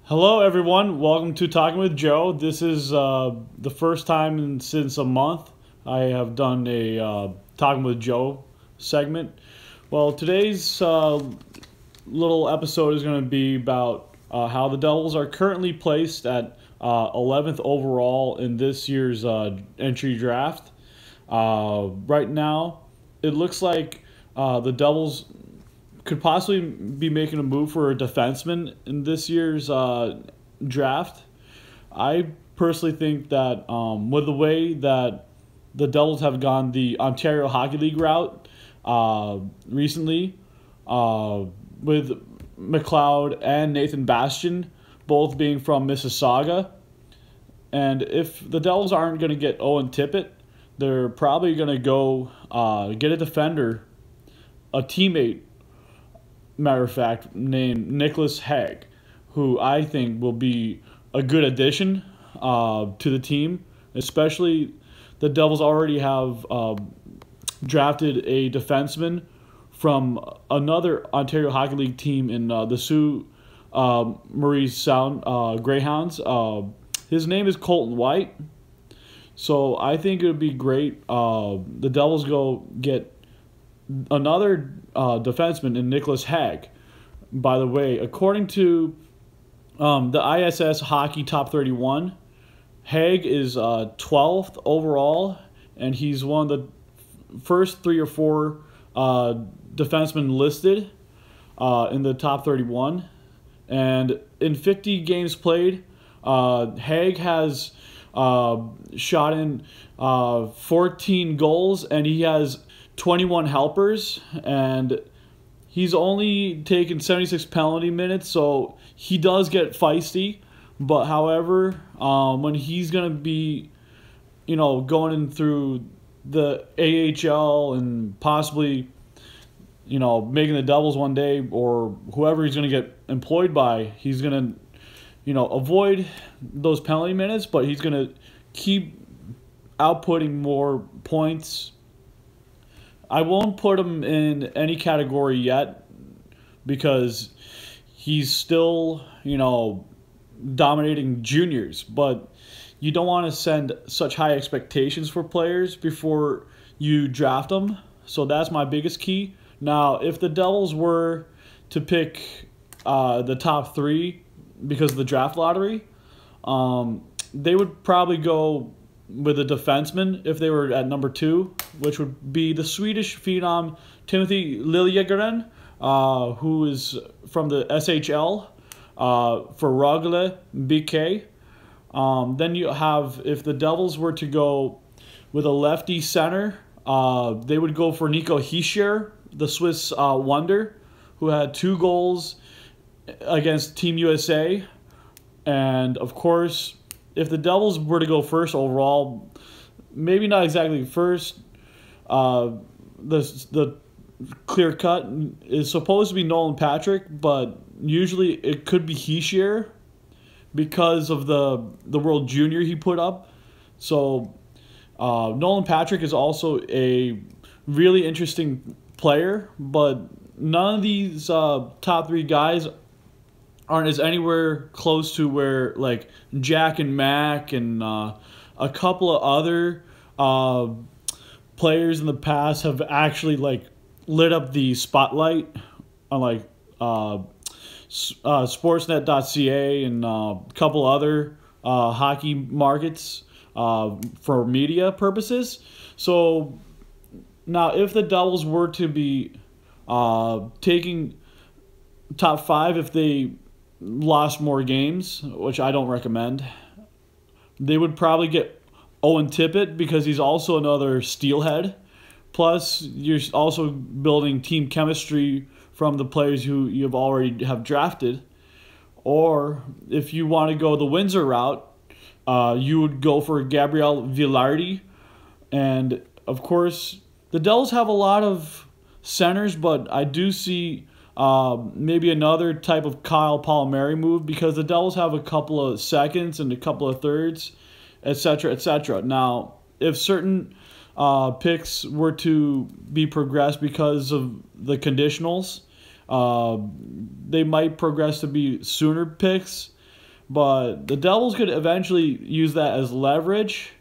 Hello, everyone. Welcome to Talking with Joe. This is the first time since a month I have done a Talking with Joe segment. Well, today's little episode is going to be about how the Devils are currently placed at 11th overall in this year's entry draft. Right now, it looks like the Devils could possibly be making a move for a defenseman in this year's draft. I personally think that with the way that the Devils have gone the Ontario Hockey League route recently, with McLeod and Nathan Bastian both being from Mississauga, and if the Devils aren't going to get Owen Tippett, they're probably going to go get a defender, a teammate, matter of fact, named Hague, who I think will be a good addition to the team. Especially, the Devils already have drafted a defenseman from another Ontario Hockey League team in the Sault Marie Sound Greyhounds. His name is Colton White. So I think it would be great. The Devils go get another defenseman in Hague. By the way, according to the ISS Hockey Top 31, Hague is 12th overall, and he's one of the first 3 or 4 defensemen listed in the top 31. And in 50 games played, Hague has shot in 14 goals, and he has 21 helpers, and he's only taken 76 penalty minutes, so he does get feisty. But however, when he's going to be, going in through the AHL and possibly, making the Devils one day, or whoever he's going to get employed by, he's going to, avoid those penalty minutes, but he's going to keep outputting more points. I won't put him in any category yet because he's still, dominating juniors. But you don't want to send such high expectations for players before you draft them. So that's my biggest key. Now, if the Devils were to pick the top 3 because of the draft lottery, they would probably go with a defenseman if they were at number 2, which would be the Swedish phenom Timothy Liljegren, who is from the SHL for Rögle BK. Then you have, if the Devils were to go with a lefty center, they would go for Nico Hischier, the Swiss wonder, who had 2 goals against Team USA. And of course, if the Devils were to go first overall, maybe not exactly first, the clear cut is supposed to be Nolan Patrick, but usually it could be Hischier because of the World Junior he put up. So Nolan Patrick is also a really interesting player, but none of these top 3 guys aren't as anywhere close to where like Jack and Mac and a couple of other players in the past have actually like lit up the spotlight on like Sportsnet.ca and a couple other hockey markets for media purposes. So now, if the Devils were to be taking top 5, if they lost more games, which I don't recommend, they would probably get Owen Tippett because he's also another Steelhead. Plus, you're also building team chemistry from the players who you have already have drafted. Or if you want to go the Windsor route, you would go for Gabriel Vilardi. And of course, the Devils have a lot of centers, but I do see maybe another type of Kyle Palmieri move because the Devils have a couple of seconds and a couple of thirds, etc., etc. Now, if certain picks were to be progressed because of the conditionals, they might progress to be sooner picks. but the Devils could eventually use that as leverage